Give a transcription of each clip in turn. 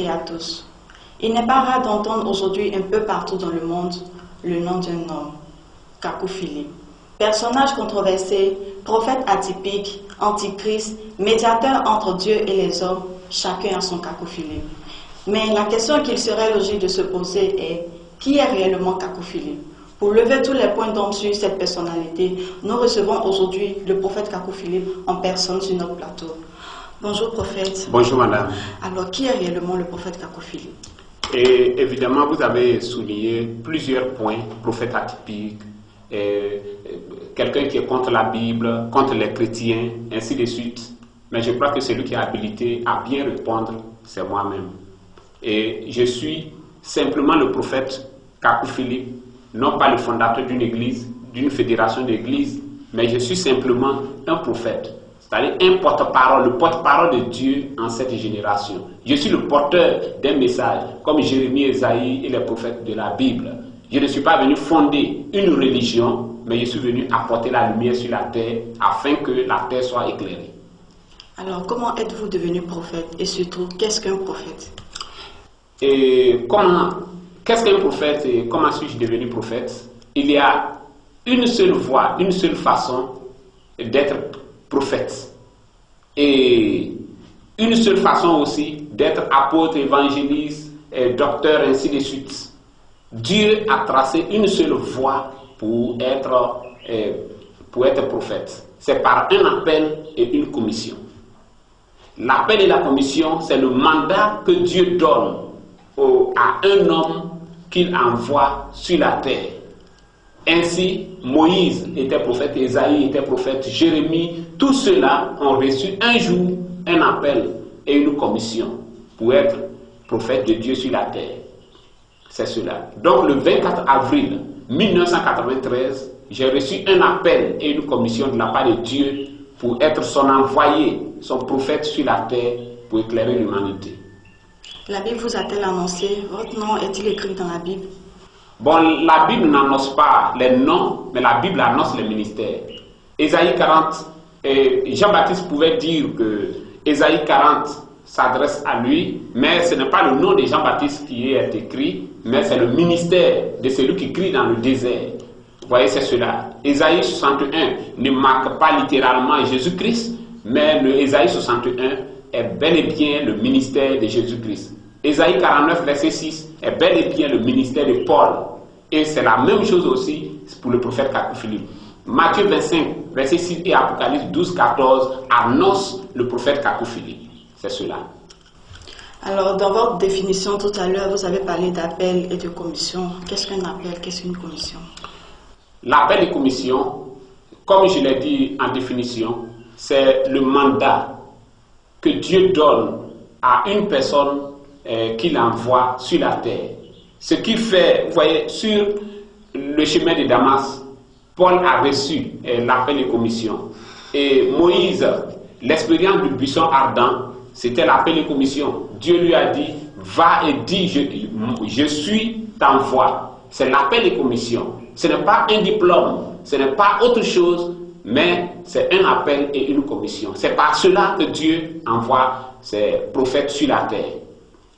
et à tous. Il n'est pas rare d'entendre aujourd'hui un peu partout dans le monde le nom d'un homme, Kakou Philippe. Personnage controversé, prophète atypique, antichrist, médiateur entre Dieu et les hommes, chacun a son Kakou Philippe. Mais la question qu'il serait logique de se poser est, qui est réellement Kakou Philippe? Pour lever tous les points d'ombre sur cette personnalité, nous recevons aujourd'hui le prophète Kakou Philippe en personne sur notre plateau. Bonjour prophète. Bonjour madame. Alors qui est réellement le prophète Kakou Philippe? Et évidemment vous avez souligné plusieurs points, prophète atypique, quelqu'un qui est contre la Bible, contre les chrétiens, ainsi de suite. Mais je crois que celui qui est habilité à bien répondre, c'est moi-même. Et je suis simplement le prophète Kakou Philippe, non pas le fondateur d'une église, d'une fédération d'églises, mais je suis simplement un prophète, c'est-à-dire un porte-parole, le porte-parole de Dieu en cette génération. Je suis le porteur d'un message, comme Jérémie, Ésaïe et les prophètes de la Bible. Je ne suis pas venu fonder une religion, mais je suis venu apporter la lumière sur la terre afin que la terre soit éclairée. Alors, comment êtes-vous devenu prophète? Et surtout, qu'est-ce qu'un prophète? Et qu'est-ce qu'un prophète et comment suis-je devenu prophète? Il y a une seule voie, une seule façon d'être prophète. Et une seule façon aussi d'être apôtre, évangéliste, docteur, ainsi de suite. Dieu a tracé une seule voie pour être prophète. C'est par un appel et une commission. L'appel et la commission, c'est le mandat que Dieu donne à un homme qu'il envoie sur la terre. Ainsi, Moïse était prophète, Ésaïe était prophète, Jérémie, tous ceux-là ont reçu un jour un appel et une commission pour être prophète de Dieu sur la terre. C'est cela. Donc le 24 avril 1993, j'ai reçu un appel et une commission de la part de Dieu pour être son envoyé, son prophète sur la terre pour éclairer l'humanité. La Bible vous a-t-elle annoncé? Votre nom est-il écrit dans la Bible? Bon, la Bible n'annonce pas les noms, mais la Bible annonce les ministères. Ésaïe 40, Jean-Baptiste pouvait dire que Ésaïe 40 s'adresse à lui, mais ce n'est pas le nom de Jean-Baptiste qui est écrit, mais c'est le ministère de celui qui crie dans le désert. Vous voyez, c'est cela. Ésaïe 61 ne marque pas littéralement Jésus-Christ, mais le Ésaïe 61 est bel et bien le ministère de Jésus-Christ. Ésaïe 49, verset 6 est bel et bien le ministère de Paul. Et c'est la même chose aussi pour le prophète Kakou Philippe. Matthieu 25, verset 6 et Apocalypse 12, 14 annoncent le prophète Kakou Philippe. C'est cela. Alors, dans votre définition tout à l'heure, vous avez parlé d'appel et de commission. Qu'est-ce qu'un appel? Qu'est-ce qu'une commission? L'appel et commission, comme je l'ai dit en définition, c'est le mandat que Dieu donne à une personne qu'il envoie sur la terre. Ce qui fait, vous voyez, sur le chemin de Damas, Paul a reçu l'appel et commission. Et Moïse, l'expérience du buisson ardent, c'était l'appel et commission. Dieu lui a dit, va et dis, je suis t'envoie. C'est l'appel et commission. Ce n'est pas un diplôme, ce n'est pas autre chose, mais c'est un appel et une commission. C'est par cela que Dieu envoie ses prophètes sur la terre.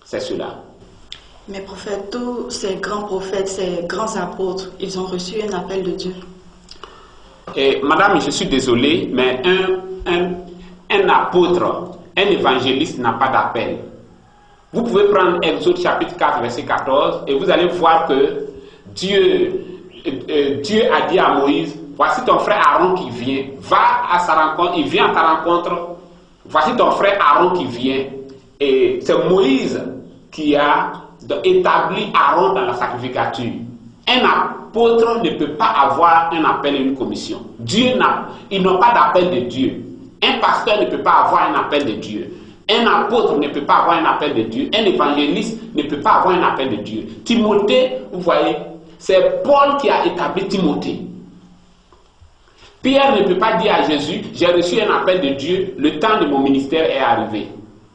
C'est cela. Mais prophètes, tous ces grands prophètes, ces grands apôtres, ils ont reçu un appel de Dieu. Et madame, je suis désolé, mais un apôtre, un évangéliste n'a pas d'appel. Vous pouvez prendre Exode chapitre 4, verset 14, et vous allez voir que Dieu a dit à Moïse, voici ton frère Aaron qui vient, va à sa rencontre, il vient à ta rencontre, voici ton frère Aaron qui vient. Et c'est Moïse qui a établi Aaron dans la sacrificature. Un apôtre ne peut pas avoir un appel et une commission. Ils n'ont pas d'appel de Dieu. Un pasteur ne peut pas avoir un appel de Dieu. Un apôtre ne peut pas avoir un appel de Dieu. Un évangéliste ne peut pas avoir un appel de Dieu. Timothée, vous voyez, c'est Paul qui a établi Timothée. Pierre ne peut pas dire à Jésus, j'ai reçu un appel de Dieu, le temps de mon ministère est arrivé.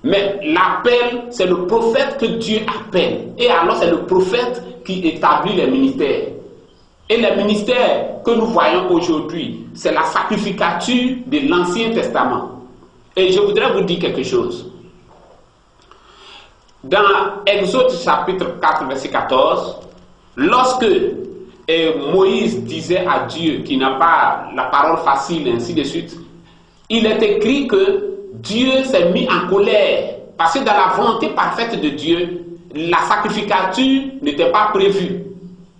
Mais l'appel, c'est le prophète que Dieu appelle. Et alors c'est le prophète qui établit les ministères. Et les ministères que nous voyons aujourd'hui, c'est la sacrificature de l'Ancien Testament. Et je voudrais vous dire quelque chose. dans Exode chapitre 4, verset 14, lorsque Moïse disait à Dieu qu'il n'a pas la parole facile, ainsi de suite, il est écrit que Dieu s'est mis en colère, parce que dans la volonté parfaite de Dieu, la sacrificature n'était pas prévue.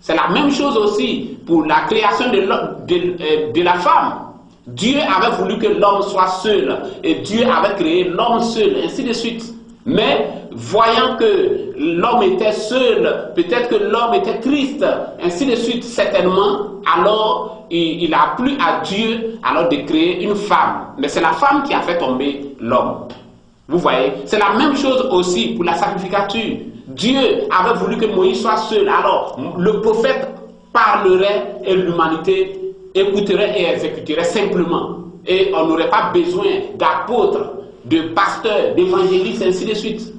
C'est la même chose aussi pour la création de la femme. Dieu avait voulu que l'homme soit seul, et Dieu avait créé l'homme seul, ainsi de suite. Mais voyant que l'homme était seul, peut-être que l'homme était triste, ainsi de suite, certainement, alors il a plu à Dieu alors de créer une femme. Mais c'est la femme qui a fait tomber l'homme. Vous voyez, c'est la même chose aussi pour la sacrificature. Dieu avait voulu que Moïse soit seul, alors le prophète parlerait et l'humanité écouterait et exécuterait simplement. Et on n'aurait pas besoin d'apôtres, de pasteurs, d'évangélistes, ainsi de suite.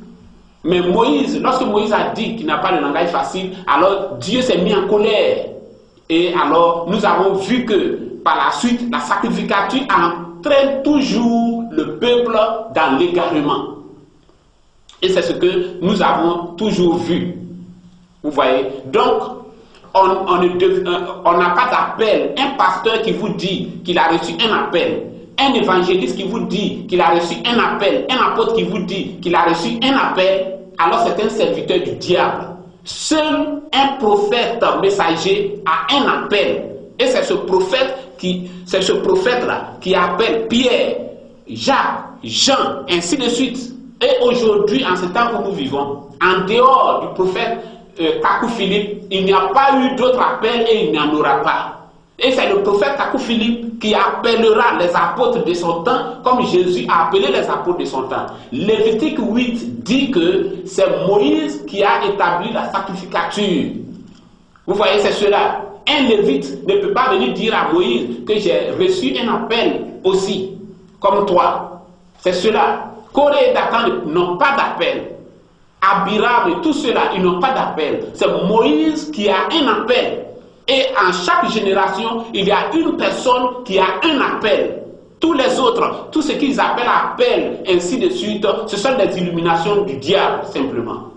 Mais Moïse, lorsque Moïse a dit qu'il n'a pas de langage facile, alors Dieu s'est mis en colère. Et alors nous avons vu que par la suite, la sacrificature entraîne toujours le peuple dans l'égarement. Et c'est ce que nous avons toujours vu. Vous voyez? Donc, on n'a pas d'appel. Un pasteur qui vous dit qu'il a reçu un appel, un évangéliste qui vous dit qu'il a reçu un appel, un apôtre qui vous dit qu'il a reçu un appel, alors c'est un serviteur du diable. Seul un prophète messager a un appel. Et c'est ce prophète-là qui appelle Pierre, Jacques, Jean, ainsi de suite. Et aujourd'hui, en ce temps où nous vivons, en dehors du prophète Kakou Philippe, il n'y a pas eu d'autre appel et il n'y en aura pas. Et c'est le prophète Kakou Philippe qui appellera les apôtres de son temps comme Jésus a appelé les apôtres de son temps. Lévitique 8 dit que c'est Moïse qui a établi la sacrificature. Vous voyez, c'est cela. Un lévite ne peut pas venir dire à Moïse que j'ai reçu un appel aussi, comme toi. C'est cela. Corée et Dathan n'ont pas d'appel. Abiram et tout cela, ils n'ont pas d'appel. C'est Moïse qui a un appel. Et en chaque génération, il y a une personne qui a un appel. Tous les autres, tout ce qu'ils appellent appel, ainsi de suite, ce sont des illuminations du diable, simplement.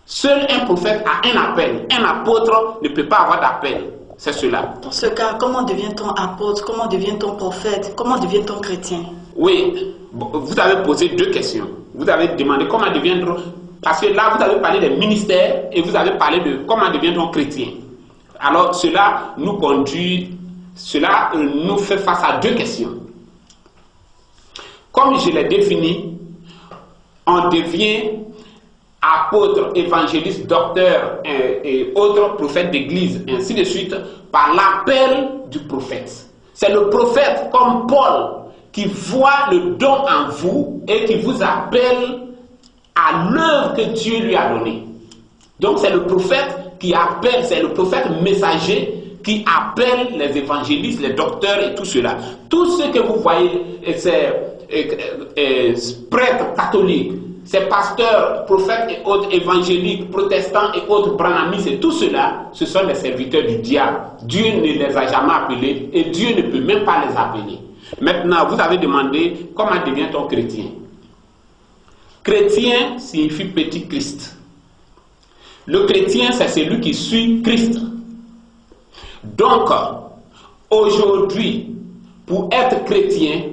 Seul un prophète a un appel. Un apôtre ne peut pas avoir d'appel. C'est cela. Dans ce cas, comment devient-on apôtre? Comment devient-on prophète? Comment devient-on chrétien? Oui, vous avez posé deux questions. Vous avez demandé comment devient-on... Parce que là, vous avez parlé des ministères et vous avez parlé de comment devient-on chrétien. Alors, cela nous fait face à deux questions. Comme je l'ai défini, on devient apôtre, évangéliste, docteur et autres prophètes d'église, ainsi de suite, par l'appel du prophète. C'est le prophète, comme Paul, qui voit le don en vous et qui vous appelle à l'œuvre que Dieu lui a donnée. Donc c'est le prophète qui appelle, c'est le prophète messager qui appelle les évangélistes, les docteurs et tout cela. Tout ce que vous voyez, c'est prêtres catholiques, ces pasteurs, prophètes et autres évangéliques, protestants et autres branhamistes et tout cela, ce sont les serviteurs du diable. Dieu ne les a jamais appelés et Dieu ne peut même pas les appeler. Maintenant, vous avez demandé comment devient-on chrétien. Chrétien signifie petit Christ. Le chrétien, c'est celui qui suit Christ. Donc, aujourd'hui, pour être chrétien,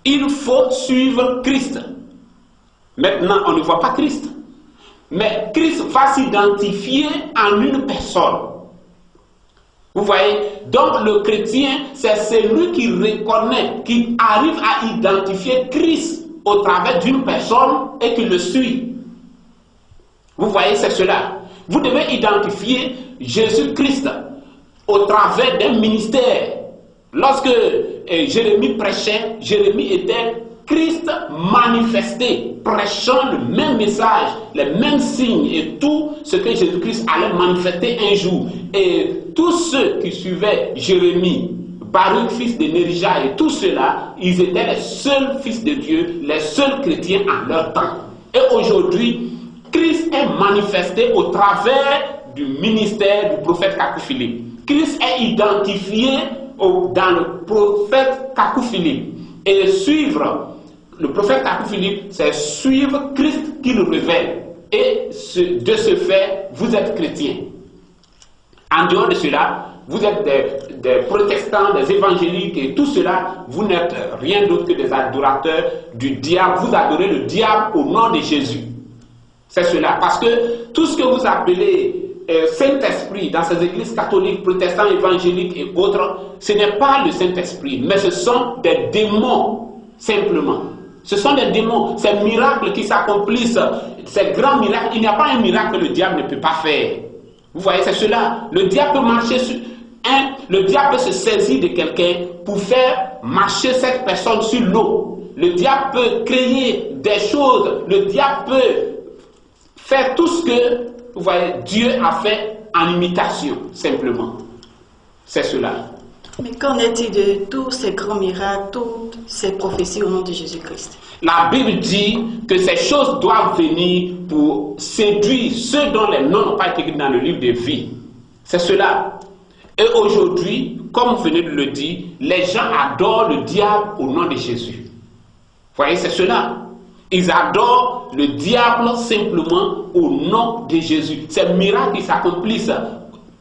il faut suivre Christ. Maintenant, on ne voit pas Christ. Mais Christ va s'identifier en une personne. Vous voyez? Donc, le chrétien, c'est celui qui reconnaît, qui arrive à identifier Christ au travers d'une personne et qui le suit. Vous voyez, c'est cela. Vous devez identifier Jésus-Christ au travers d'un ministère. Lorsque Jérémie prêchait, Jérémie était Christ manifesté, prêchant le même message, les mêmes signes et tout ce que Jésus-Christ allait manifester un jour. Et tous ceux qui suivaient Jérémie, Baruch, fils de Nérija et tout cela, ils étaient les seuls fils de Dieu, les seuls chrétiens en leur temps. Et aujourd'hui, Christ est manifesté au travers du ministère du prophète Kakou Philippe. Christ est identifié dans le prophète Kakou Philippe. Et suivre le prophète Kakou Philippe, c'est suivre Christ qui le révèle. et de ce fait, vous êtes chrétien. En dehors de cela, vous êtes des protestants, des évangéliques et tout cela, vous n'êtes rien d'autre que des adorateurs du diable. Vous adorez le diable au nom de Jésus. C'est cela. Parce que tout ce que vous appelez Saint-Esprit dans ces églises catholiques, protestants, évangéliques et autres, ce n'est pas le Saint-Esprit, mais ce sont des démons, simplement. Ce sont des démons, ces miracles qui s'accomplissent, ces grands miracles. Il n'y a pas un miracle que le diable ne peut pas faire. Vous voyez, c'est cela. Le diable peut marcher sur le diable peut se saisir de quelqu'un pour faire marcher cette personne sur l'eau. Le diable peut créer des choses. Le diable peut faire tout ce que, vous voyez, Dieu a fait en imitation, simplement. C'est cela. Mais qu'en est-il de tous ces grands miracles, toutes ces prophéties au nom de Jésus-Christ? La Bible dit que ces choses doivent venir pour séduire ceux dont les noms n'ont pas été écrits dans le livre de vie. C'est cela. Et aujourd'hui, comme vous venez de le dire, les gens adorent le diable au nom de Jésus. Vous voyez, c'est cela. Ils adorent le diable simplement au nom de Jésus. Ces miracles qui s'accomplissent,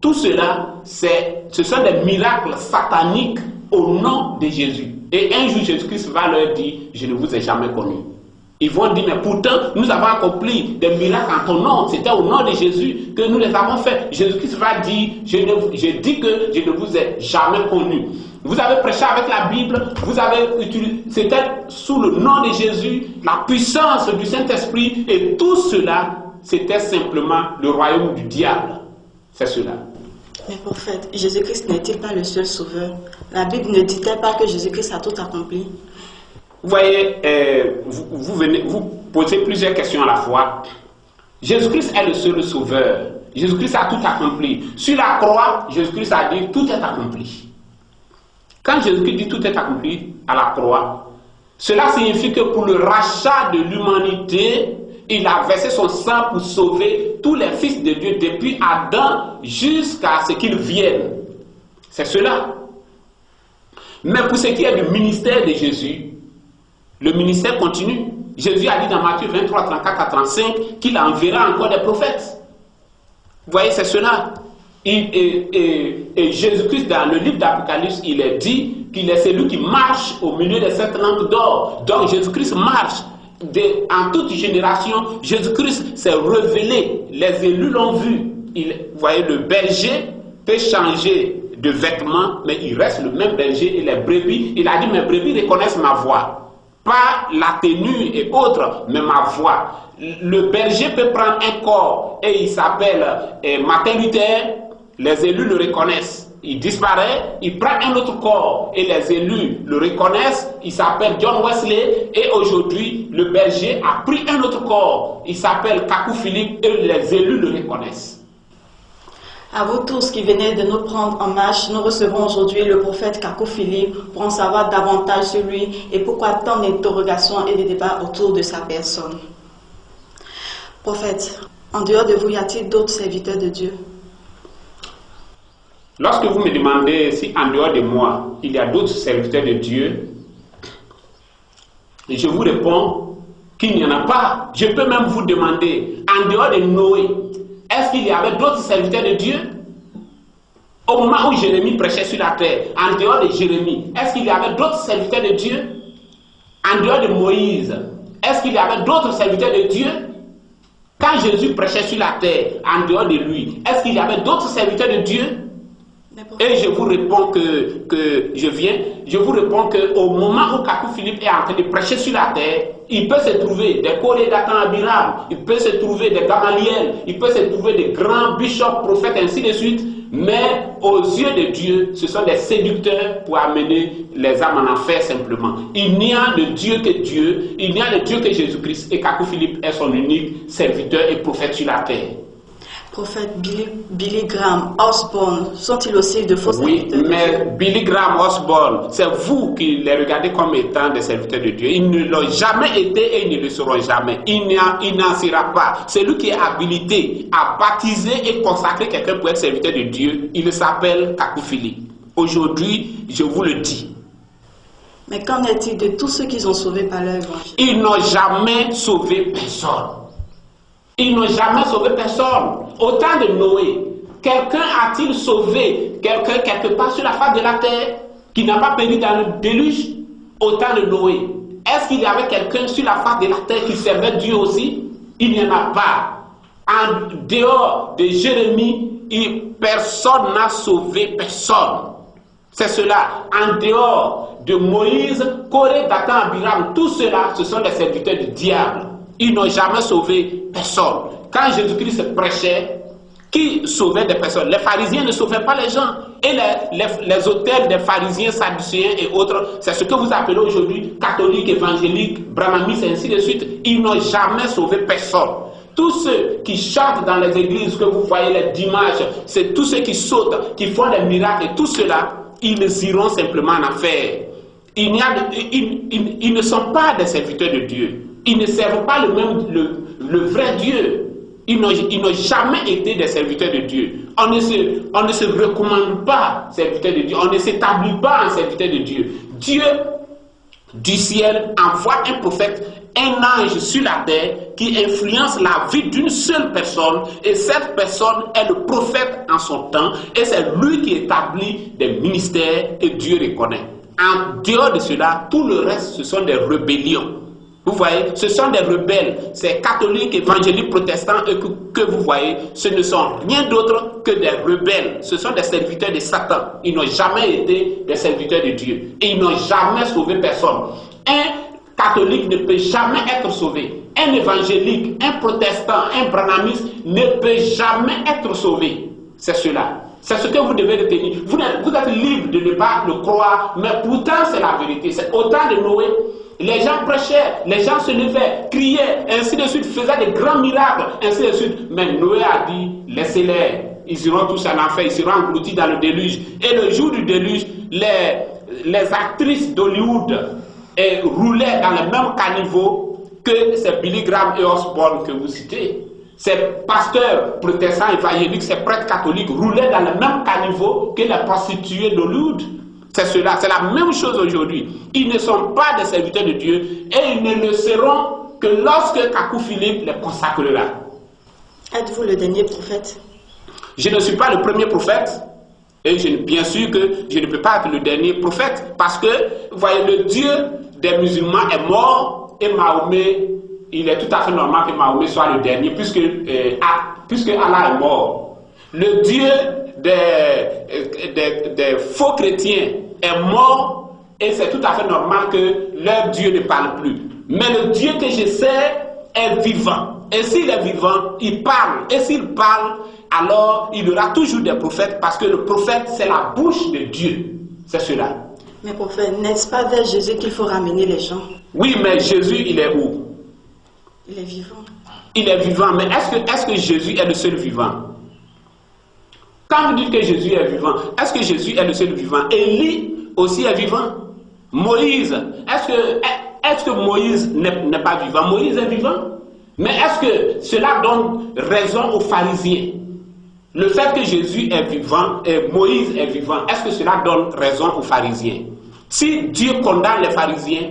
tout cela, ce sont des miracles sataniques au nom de Jésus. Et un jour, Jésus-Christ va leur dire, je ne vous ai jamais connu. Ils vont dire, mais pourtant, nous avons accompli des miracles en ton nom. C'était au nom de Jésus que nous les avons faits. Jésus-Christ va dire, je dis que je ne vous ai jamais connu. Vous avez prêché avec la Bible, vous avez utilisé, c'était sous le nom de Jésus, la puissance du Saint-Esprit, et tout cela, c'était simplement le royaume du diable. C'est cela. Mais prophète, Jésus-Christ n'est-il pas le seul sauveur? La Bible ne dit-elle pas que Jésus-Christ a tout accompli? Vous voyez, vous posez plusieurs questions à la fois. Jésus-Christ est le seul sauveur. Jésus-Christ a tout accompli. Sur la croix, Jésus-Christ a dit tout est accompli. Quand Jésus-Christ dit tout est accompli à la croix, cela signifie que pour le rachat de l'humanité, il a versé son sang pour sauver tous les fils de Dieu depuis Adam jusqu'à ce qu'ils viennent. C'est cela. Mais pour ce qui est du ministère de Jésus, le ministère continue. Jésus a dit dans Matthieu 23, 34 à 35 qu'il enverra encore des prophètes. Vous voyez, c'est cela. Et Jésus-Christ, dans le livre d'Apocalypse, il est dit qu'il est celui qui marche au milieu de cette lampe d'or. Donc Jésus-Christ marche. En toute génération, Jésus-Christ s'est révélé. Les élus l'ont vu. Vous voyez, le berger peut changer de vêtements, mais il reste le même berger. Et les brebis, il a dit, mes brebis reconnaissent ma voix. Pas la tenue et autres, mais ma voix. Le berger peut prendre un corps et il s'appelle Martin Luther. Les élus le reconnaissent. Il disparaît, il prend un autre corps et les élus le reconnaissent. Il s'appelle John Wesley et aujourd'hui le berger a pris un autre corps. Il s'appelle Kakou Philippe et les élus le reconnaissent. À vous tous qui venez de nous prendre en marche, nous recevons aujourd'hui le prophète Kakou Philippe pour en savoir davantage sur lui et pourquoi tant d'interrogations et de débats autour de sa personne. Prophète, en dehors de vous, y a-t-il d'autres serviteurs de Dieu? Lorsque vous me demandez si en dehors de moi, il y a d'autres serviteurs de Dieu, je vous réponds qu'il n'y en a pas. Je peux même vous demander, en dehors de Noé, est-ce qu'il y avait d'autres serviteurs de Dieu? Au moment où Jérémie prêchait sur la terre, en dehors de Jérémie, est-ce qu'il y avait d'autres serviteurs de Dieu? En dehors de Moïse, est-ce qu'il y avait d'autres serviteurs de Dieu? Quand Jésus prêchait sur la terre, en dehors de lui, est-ce qu'il y avait d'autres serviteurs de Dieu? Et je vous réponds je vous réponds qu'au moment où Kakou Philippe est en train de prêcher sur la terre, il peut se trouver des Corée Dathan Abiram, il peut se trouver des Gamaliel, il peut se trouver des grands bishops, prophètes, ainsi de suite, mais aux yeux de Dieu, ce sont des séducteurs pour amener les âmes en enfer simplement. Il n'y a de Dieu que Dieu, il n'y a de Dieu que Jésus-Christ, et Kakou Philippe est son unique serviteur et prophète sur la terre. Prophète Billy Graham, Osborne, sont-ils aussi de faux serviteurs? Oui, mais Billy Graham, Osborne, c'est vous qui les regardez comme étant des serviteurs de Dieu. Ils ne l'ont jamais été et ils ne le seront jamais. Il n'en sera pas. Celui qui est habilité à baptiser et consacrer quelqu'un pour être serviteur de Dieu, il s'appelle Kakou Philippe. Aujourd'hui, je vous le dis. Mais qu'en est-il de tous ceux qui ont sauvé par leur évangile? Ils n'ont jamais sauvé personne. Ils n'ont jamais sauvé personne. Au temps de Noé, quelqu'un a-t-il sauvé quelqu'un quelque part sur la face de la terre qui n'a pas péri dans le déluge? Au temps de Noé, est-ce qu'il y avait quelqu'un sur la face de la terre qui servait Dieu aussi? Il n'y en a pas. En dehors de Jérémie, personne n'a sauvé personne. C'est cela. En dehors de Moïse, Corée, Dathan, Abiram, tout cela, ce sont des serviteurs du diable. Ils n'ont jamais sauvé personne. Quand Jésus-Christ prêchait, qui sauvait des personnes? Les pharisiens ne sauvaient pas les gens. Et les autels des pharisiens, sadducéens et autres, c'est ce que vous appelez aujourd'hui catholiques, évangéliques, brahmanistes, et ainsi de suite. Ils n'ont jamais sauvé personne. Tous ceux qui chantent dans les églises, que vous voyez les dimanches, c'est tous ceux qui sautent, qui font des miracles et tout cela, ils iront simplement en affaire. Ils ne sont pas des serviteurs de Dieu. Ils ne servent pas le vrai Dieu. Ils n'ont jamais été des serviteurs de Dieu. On ne se recommande pas serviteur de Dieu. On ne s'établit pas en serviteur de Dieu. Dieu du ciel envoie un prophète, un ange sur la terre qui influence la vie d'une seule personne, et cette personne est le prophète en son temps, et c'est lui qui établit des ministères et Dieu reconnaît. En dehors de cela, tout le reste, ce sont des rébellions. Vous voyez, ce sont des rebelles, ces catholiques, évangéliques, protestants que vous voyez, ce ne sont rien d'autre que des rebelles. Ce sont des serviteurs de Satan. Ils n'ont jamais été des serviteurs de Dieu. Et ils n'ont jamais sauvé personne. Un catholique ne peut jamais être sauvé. Un évangélique, un protestant, un branhamiste ne peut jamais être sauvé. C'est cela. C'est ce que vous devez retenir. Vous êtes libre de ne pas le croire, mais pourtant c'est la vérité. C'est au temps de Noé. Les gens prêchaient, les gens se levaient, criaient, ainsi de suite, faisaient des grands miracles, ainsi de suite. Mais Noé a dit, laissez-les, ils iront tous en enfer, ils seront engloutis dans le déluge. Et le jour du déluge, les actrices d'Hollywood roulaient dans le même caniveau que ces Billy Graham et Osborne que vous citez. Ces pasteurs protestants évangéliques, ces prêtres catholiques roulaient dans le même caniveau que les prostituées d'Hollywood. C'est cela, c'est la même chose aujourd'hui. Ils ne sont pas des serviteurs de Dieu et ils ne le seront que lorsque Kakou Philippe les consacrera. Êtes-vous le dernier prophète? Je ne suis pas le premier prophète et bien sûr que je ne peux pas être le dernier prophète parce que, vous voyez, le Dieu des musulmans est mort et Mahomet, il est tout à fait normal que Mahomet soit le dernier puisque Allah est mort. Le Dieu des faux chrétiens est mort et c'est tout à fait normal que leur Dieu ne parle plus. Mais le Dieu que je sais est vivant. Et s'il est vivant, il parle. Et s'il parle, alors il y aura toujours des prophètes parce que le prophète, c'est la bouche de Dieu. C'est cela. Mais prophète, n'est-ce pas vers Jésus qu'il faut ramener les gens? Oui, mais Jésus, il est où? Il est vivant. Il est vivant, mais est-ce que Jésus est le seul vivant? Quand vous dites que Jésus est vivant, est-ce que Jésus est le seul vivant? Élie aussi est vivant. Moïse, est-ce que Moïse n'est pas vivant? Moïse est vivant. Mais est-ce que cela donne raison aux pharisiens? Le fait que Jésus est vivant et Moïse est vivant, est-ce que cela donne raison aux pharisiens? Si Dieu condamne les pharisiens,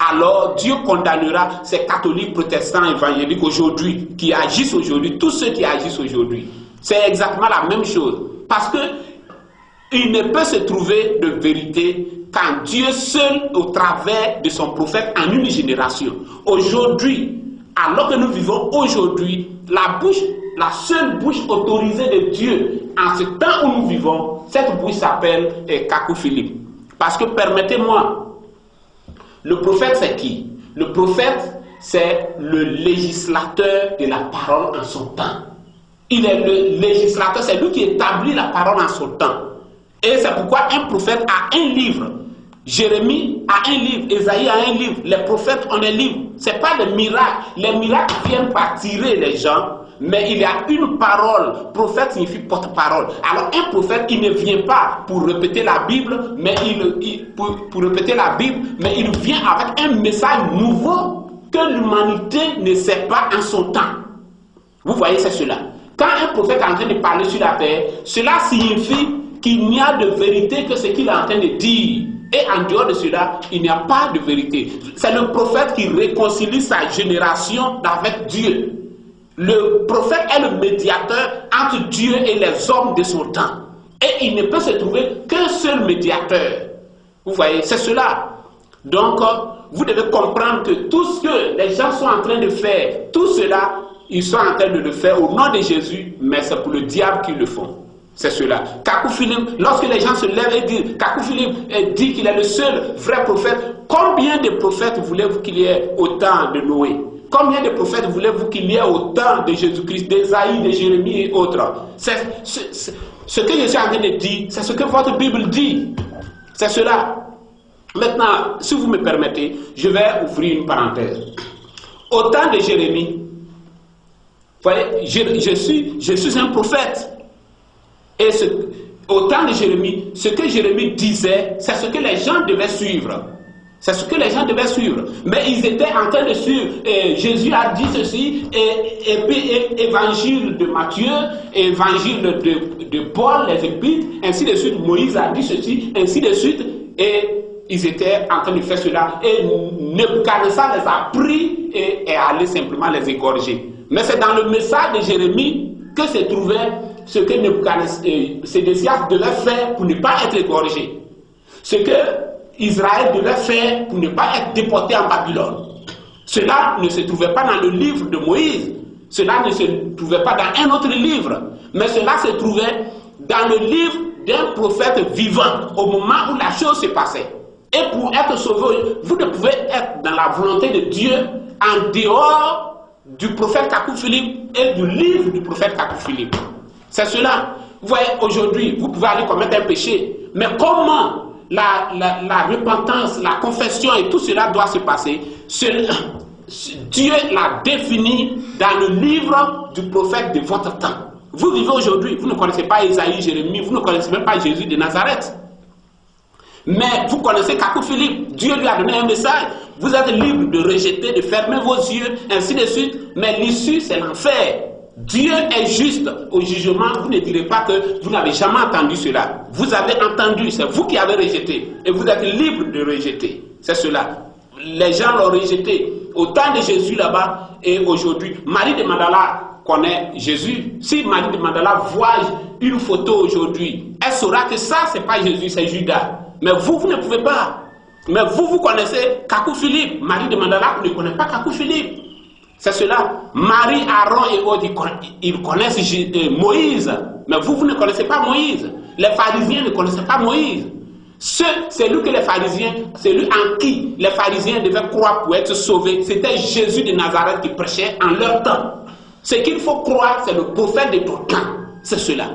alors Dieu condamnera ces catholiques, protestants, évangéliques aujourd'hui, qui agissent aujourd'hui, tous ceux qui agissent aujourd'hui. C'est exactement la même chose. Parce que il ne peut se trouver de vérité qu'en Dieu seul, au travers de son prophète, en une génération. Aujourd'hui, alors que nous vivons aujourd'hui, la seule bouche autorisée de Dieu, en ce temps où nous vivons, cette bouche s'appelle Kakou Philippe. Parce que permettez-moi, le prophète c'est qui? Le prophète c'est le législateur de la parole en son temps. Il est le législateur, c'est lui qui établit la parole en son temps. Et c'est pourquoi un prophète a un livre. Jérémie a un livre, Ésaïe a un livre, les prophètes ont un livre. Ce n'est pas des miracles. Les miracles viennent pour attirer les gens, mais il y a une parole. Prophète signifie porte-parole. Alors un prophète, il ne vient pas pour répéter la Bible, mais pour répéter la Bible, mais il vient avec un message nouveau que l'humanité ne sait pas en son temps. Vous voyez, c'est cela. Quand un prophète est en train de parler sur la terre, cela signifie qu'il n'y a de vérité que ce qu'il est en train de dire. Et en dehors de cela, il n'y a pas de vérité. C'est le prophète qui réconcilie sa génération avec Dieu. Le prophète est le médiateur entre Dieu et les hommes de son temps. Et il ne peut se trouver qu'un seul médiateur. Vous voyez, c'est cela. Donc, vous devez comprendre que tout ce que les gens sont en train de faire, tout cela, ils sont en train de le faire au nom de Jésus, mais c'est pour le diable qu'ils le font. C'est cela. Kakou Philippe, lorsque les gens se lèvent et disent, Kakou Philippe dit qu'il est le seul vrai prophète, combien de prophètes voulez-vous qu'il y ait au temps de Noé? Combien de prophètes voulez-vous qu'il y ait au temps de Jésus-Christ, d'Ésaïe, de Jérémie et autres? Ce que je suis en train de dire, c'est ce que votre Bible dit. C'est cela. Maintenant, si vous me permettez, je vais ouvrir une parenthèse. Au temps de Jérémie, vous voyez, je suis un prophète. Et au temps de Jérémie, ce que Jérémie disait, c'est ce que les gens devaient suivre. C'est ce que les gens devaient suivre. Mais ils étaient en train de suivre. Et Jésus a dit ceci, et puis évangile de Matthieu, évangile de Paul, les épîtres, ainsi de suite. Moïse a dit ceci, ainsi de suite. Et ils étaient en train de faire cela. Et Nebuchadnezzar les a pris et allé simplement les égorger. Mais c'est dans le message de Jérémie que se trouvait ce que Sédécias devait faire pour ne pas être égorgé. Ce que Israël devait faire pour ne pas être déporté en Babylone. Cela ne se trouvait pas dans le livre de Moïse. Cela ne se trouvait pas dans un autre livre. Mais cela se trouvait dans le livre d'un prophète vivant au moment où la chose se passait. Et pour être sauvé, vous ne pouvez être dans la volonté de Dieu en dehors du prophète Kakou Philippe et du livre du prophète Kakou Philippe. C'est cela. Vous voyez, aujourd'hui, vous pouvez aller commettre un péché. Mais comment la repentance, la confession et tout cela doit se passer? Dieu l'a défini dans le livre du prophète de votre temps. Vous vivez aujourd'hui, vous ne connaissez pas Ésaïe, Jérémie, vous ne connaissez même pas Jésus de Nazareth. Mais vous connaissez Kakou Philippe, Dieu lui a donné un message. Vous êtes libre de rejeter, de fermer vos yeux, ainsi de suite. Mais l'issue, c'est l'enfer. Dieu est juste au jugement. Vous ne direz pas que vous n'avez jamais entendu cela. Vous avez entendu, c'est vous qui avez rejeté. Et vous êtes libre de rejeter. C'est cela. Les gens l'ont rejeté au temps de Jésus là-bas et aujourd'hui. Marie de Magdala connaît Jésus. Si Marie de Magdala voit une photo aujourd'hui, elle saura que ça, c'est pas Jésus, c'est Judas. Mais vous, vous ne pouvez pas. Mais vous connaissez Kakou Philippe. Marie de Magdala ne connaît pas Kakou Philippe. C'est cela. Marie, Aaron et autres, ils connaissent Moïse. Mais vous ne connaissez pas Moïse. Les pharisiens ne connaissaient pas Moïse. C'est lui que les pharisiens, c'est lui en qui les pharisiens devaient croire pour être sauvés. C'était Jésus de Nazareth qui prêchait en leur temps. Ce qu'il faut croire, c'est le prophète de ton temps. C'est cela.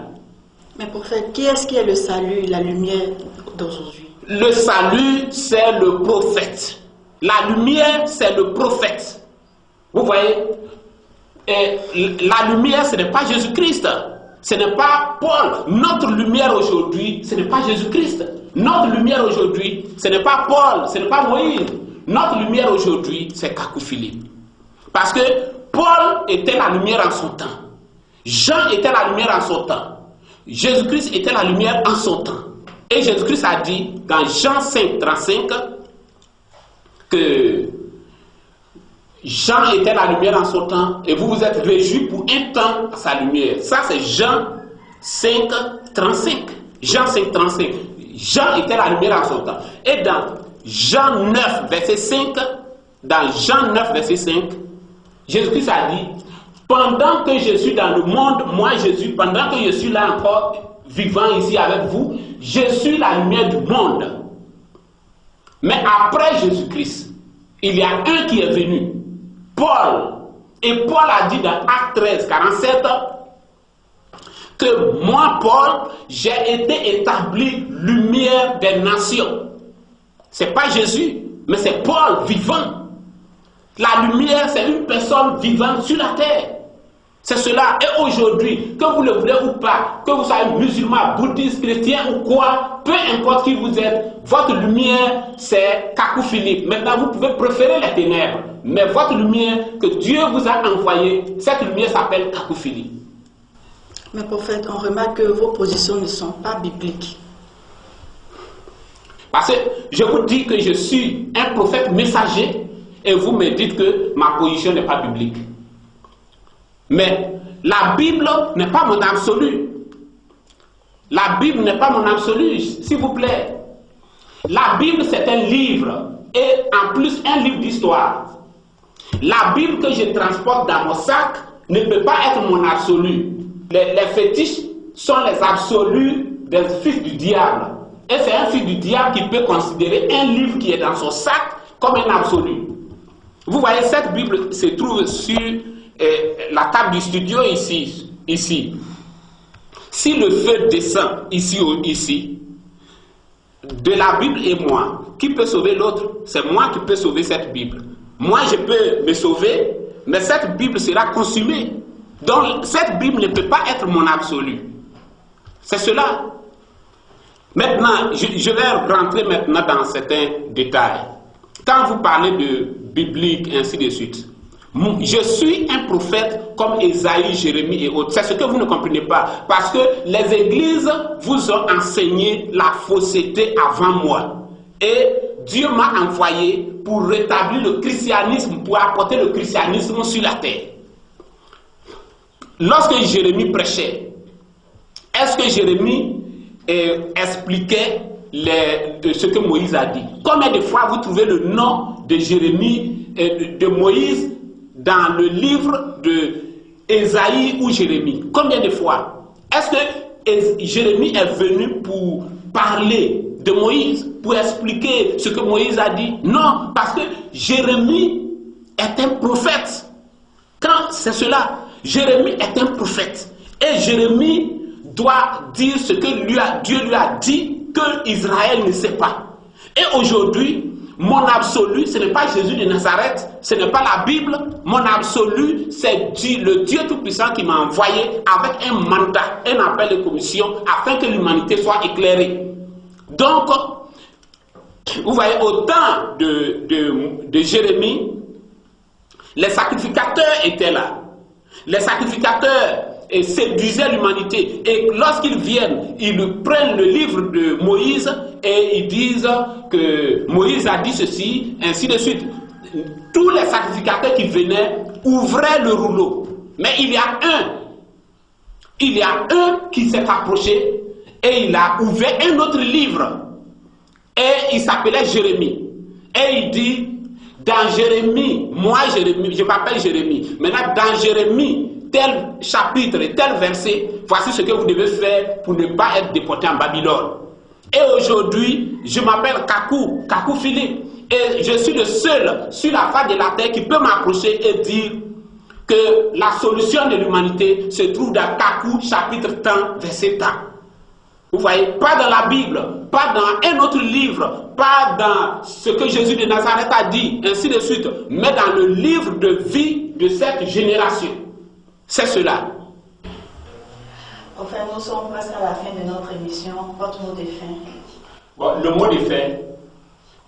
Mais prophète, qui est-ce qui est le salut, la lumière d'aujourd'hui? Le salut, c'est le prophète. La lumière, c'est le prophète. Vous voyez, et la lumière, ce n'est pas Jésus-Christ. Ce n'est pas Paul. Notre lumière aujourd'hui, ce n'est pas Jésus-Christ. Notre lumière aujourd'hui, ce n'est pas Paul, ce n'est pas Moïse. Notre lumière aujourd'hui, c'est Kakou Philippe. Parce que Paul était la lumière en son temps. Jean était la lumière en son temps. Jésus-Christ était la lumière en son temps. Et Jésus-Christ a dit dans Jean 5, 35 que Jean était la lumière en son temps et vous vous êtes réjouis pour un temps à sa lumière. Ça c'est Jean 5, 35. Jean 5, 35. Jean était la lumière en son temps. Et dans Jean 9, verset 5, Jésus-Christ a dit, pendant que je suis dans le monde, moi Jésus, pendant que je suis là encore vivant ici avec vous, je suis la lumière du monde. Mais après Jésus-Christ, il y a un qui est venu, Paul. Et Paul a dit dans Acte 13, 47, que moi, Paul, j'ai été établi lumière des nations. C'est pas Jésus, mais c'est Paul vivant. La lumière, c'est une personne vivante sur la terre. C'est cela. Et aujourd'hui, que vous le voulez ou pas, que vous soyez musulman, bouddhiste, chrétien ou quoi, peu importe qui vous êtes, votre lumière, c'est Kakou Philippe. Maintenant, vous pouvez préférer les ténèbres. Mais votre lumière que Dieu vous a envoyée, cette lumière s'appelle Kakou Philippe. Mais prophète, on remarque que vos positions ne sont pas bibliques. Parce que je vous dis que je suis un prophète messager et vous me dites que ma position n'est pas biblique. Mais la Bible n'est pas mon absolu. La Bible n'est pas mon absolu, s'il vous plaît. La Bible, c'est un livre, et en plus un livre d'histoire. La Bible que je transporte dans mon sac ne peut pas être mon absolu. Les fétiches sont les absolus des fils du diable. Et c'est un fils du diable qui peut considérer un livre qui est dans son sac comme un absolu. Vous voyez, cette Bible se trouve sur la table du studio ici. Si le feu descend ici, de la Bible et moi, qui peut sauver l'autre? C'est moi qui peux sauver cette Bible. Moi, je peux me sauver, mais cette Bible sera consumée. Donc, cette Bible ne peut pas être mon absolu. C'est cela. Maintenant, je vais rentrer maintenant dans certains détails. Quand vous parlez de biblique, ainsi de suite, je suis un prophète comme Ésaïe, Jérémie et autres. C'est ce que vous ne comprenez pas. Parce que les églises vous ont enseigné la fausseté avant moi. Et Dieu m'a envoyé pour rétablir le christianisme, pour apporter le christianisme sur la terre. Lorsque Jérémie prêchait, est-ce que Jérémie expliquait ce que Moïse a dit? Combien de fois vous trouvez le nom de Jérémie, de Moïse, dans le livre de Ésaïe ou Jérémie? Combien de fois? Est-ce que Jérémie est venu pour parler de Moïse, pour expliquer ce que Moïse a dit? Non, parce que Jérémie est un prophète. Quand c'est cela, Jérémie est un prophète. Et Jérémie doit dire ce que Dieu lui a dit que Israël ne sait pas. Et aujourd'hui, mon absolu, ce n'est pas Jésus de Nazareth, ce n'est pas la Bible. Mon absolu, c'est le Dieu Tout-Puissant qui m'a envoyé avec un mandat, un appel de commission, afin que l'humanité soit éclairée. Donc, vous voyez, au temps de Jérémie, les sacrificateurs étaient là. Les sacrificateurs séduisaient l'humanité. Et lorsqu'ils viennent, ils prennent le livre de Moïse et ils disent que Moïse a dit ceci, ainsi de suite. Tous les sacrificateurs qui venaient ouvraient le rouleau. Mais il y a un qui s'est approché et il a ouvert un autre livre. Et il s'appelait Jérémie. Et il dit, dans Jérémie, moi Jérémie, je m'appelle Jérémie. Maintenant, dans Jérémie, tel chapitre et tel verset, voici ce que vous devez faire pour ne pas être déporté en Babylone. Et aujourd'hui, je m'appelle Kakou Philippe. Et je suis le seul sur la face de la terre qui peut m'approcher et dire que la solution de l'humanité se trouve dans Kakou, chapitre tant, verset tant. Vous voyez, pas dans la Bible, pas dans un autre livre, pas dans ce que Jésus de Nazareth a dit, ainsi de suite, mais dans le livre de vie de cette génération. C'est cela. Enfin, nous sommes presque à la fin de notre émission. Votre mot de fin. Bon, le mot de fin,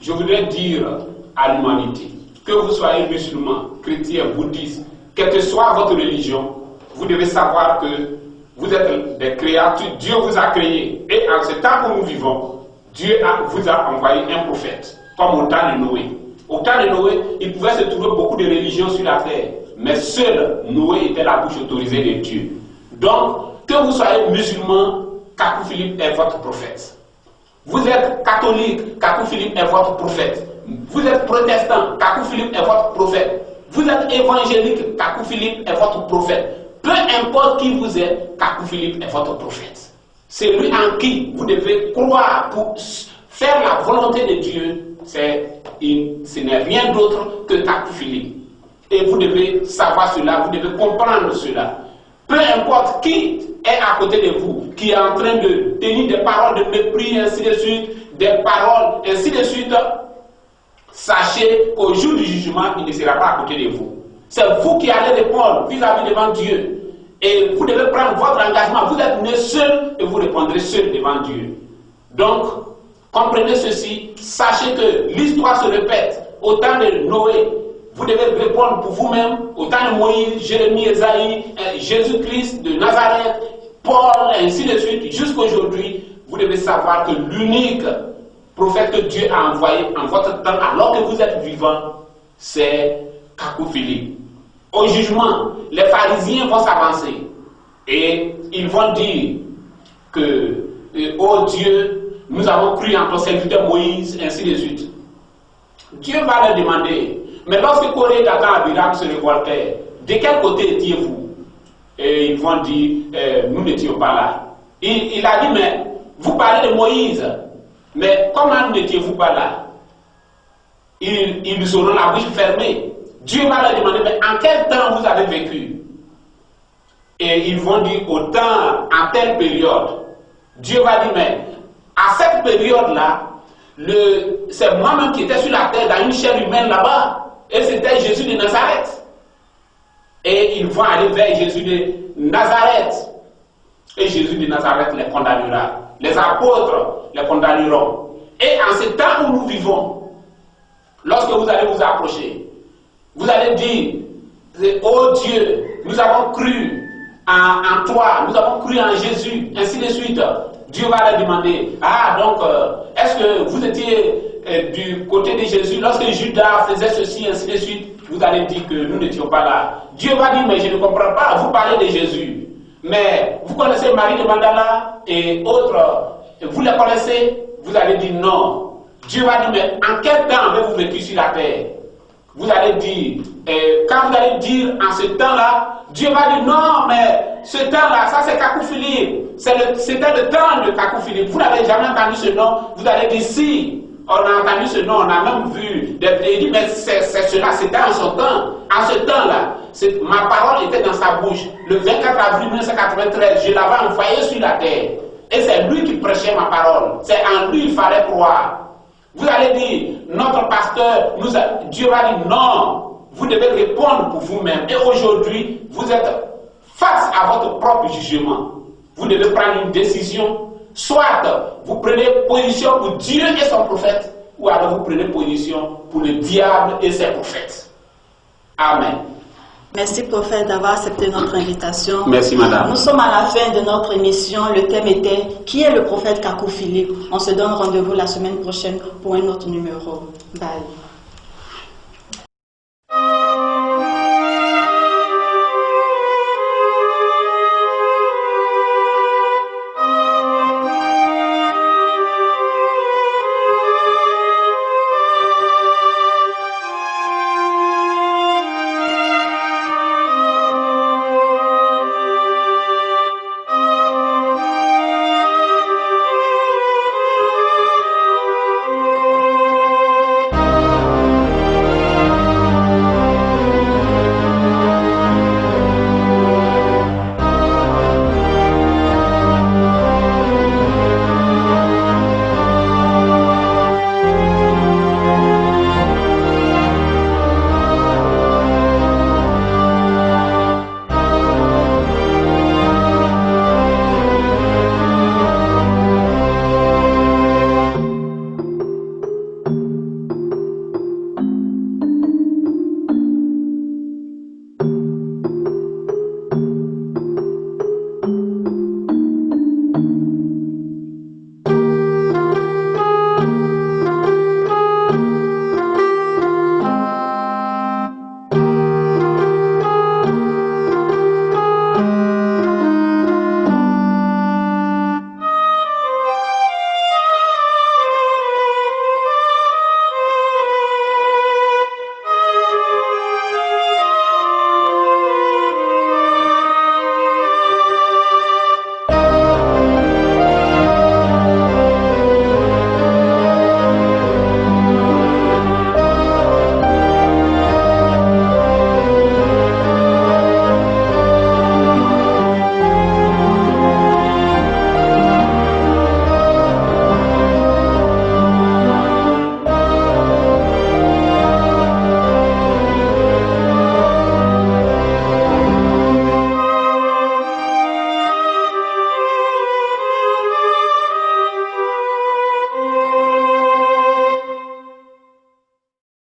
je voudrais dire à l'humanité, que vous soyez musulman, chrétien, bouddhiste, quelle que soit votre religion, vous devez savoir que vous êtes des créatures, Dieu vous a créé. Et en ce temps où nous vivons, Dieu vous a envoyé un prophète, comme au temps de Noé. Au temps de Noé, il pouvait se trouver beaucoup de religions sur la terre, mais seul Noé était la bouche autorisée de Dieu. Donc, que vous soyez musulman, Kakou Philippe est votre prophète. Vous êtes catholique, Kakou Philippe est votre prophète. Vous êtes protestant, Kakou Philippe est votre prophète. Vous êtes évangélique, Kakou Philippe est votre prophète. Peu importe qui vous êtes, Kakou Philippe est votre prophète. C'est lui en qui vous devez croire pour faire la volonté de Dieu. Ce n'est rien d'autre que Kakou Philippe. Et vous devez savoir cela, vous devez comprendre cela. Peu importe qui est à côté de vous, qui est en train de tenir des paroles de mépris, ainsi de suite, des paroles, ainsi de suite, sachez qu'au jour du jugement, il ne sera pas à côté de vous. C'est vous qui allez répondre vis-à-vis devant Dieu. Et vous devez prendre votre engagement. Vous êtes né seul et vous répondrez seul devant Dieu. Donc, comprenez ceci. Sachez que l'histoire se répète. Au temps de Noé, vous devez répondre pour vous-même. Au temps de Moïse, Jérémie, Ésaïe, Jésus-Christ de Nazareth, Paul, ainsi de suite, jusqu'à aujourd'hui, vous devez savoir que l'unique prophète que Dieu a envoyé en votre temps, alors que vous êtes vivant, c'est Kakou Philippe. au jugement, les pharisiens vont s'avancer et ils vont dire que, oh Dieu, nous avons cru en ton serviteur Moïse, ainsi de suite. Dieu va leur demander, mais lorsque Corée, Dathan, Abiram se révoltaient, de quel côté étiez-vous? Et ils vont dire, nous n'étions pas là. Il a dit, mais vous parlez de Moïse, mais comment n'étiez-vous pas là? Ils auront la bouche fermée. Dieu va leur demander, mais en quel temps vous avez vécu? Et ils vont dire, au temps, en telle période. Dieu va dire, mais à cette période-là, c'est moi-même qui étais sur la terre dans une chair humaine là-bas. Et c'était Jésus de Nazareth. Et ils vont aller vers Jésus de Nazareth. Et Jésus de Nazareth les condamnera. Les apôtres les condamneront. Et en ce temps où nous vivons, lorsque vous allez vous approcher, vous allez dire, oh Dieu, nous avons cru en toi, nous avons cru en Jésus, ainsi de suite. Dieu va leur demander, ah donc, est-ce que vous étiez du côté de Jésus lorsque Judas faisait ceci, ainsi de suite? Vous allez dire que nous n'étions pas là. Dieu va dire, mais je ne comprends pas, vous parlez de Jésus. Mais vous connaissez Marie de Magdala et autres, vous les connaissez? Vous allez dire non. Dieu va dire, mais en quel temps avez-vous vécu sur la terre? Vous allez dire, quand vous allez dire en ce temps-là, Dieu va dire non, mais ce temps-là, ça c'est Kakou Philippe. C'était le temps de Kakou Philippe. Vous n'avez jamais entendu ce nom. Vous allez dire si. On a entendu ce nom, on a même vu. Il dit, mais c'est cela, c'était en son temps. En ce temps-là, ma parole était dans sa bouche. Le 24 avril 1993, je l'avais envoyé sur la terre. Et c'est lui qui prêchait ma parole. C'est en lui qu'il fallait croire. Vous allez dire, notre pasteur, Dieu va dire non, vous devez répondre pour vous-même. Et aujourd'hui, vous êtes face à votre propre jugement. Vous devez prendre une décision. Soit vous prenez position pour Dieu et son prophète, ou alors vous prenez position pour le diable et ses prophètes. Amen. Merci prophète d'avoir accepté notre invitation. Merci madame. Nous sommes à la fin de notre émission. Le thème était « Qui est le prophète Kakou Philippe ?» On se donne rendez-vous la semaine prochaine pour un autre numéro. Bye.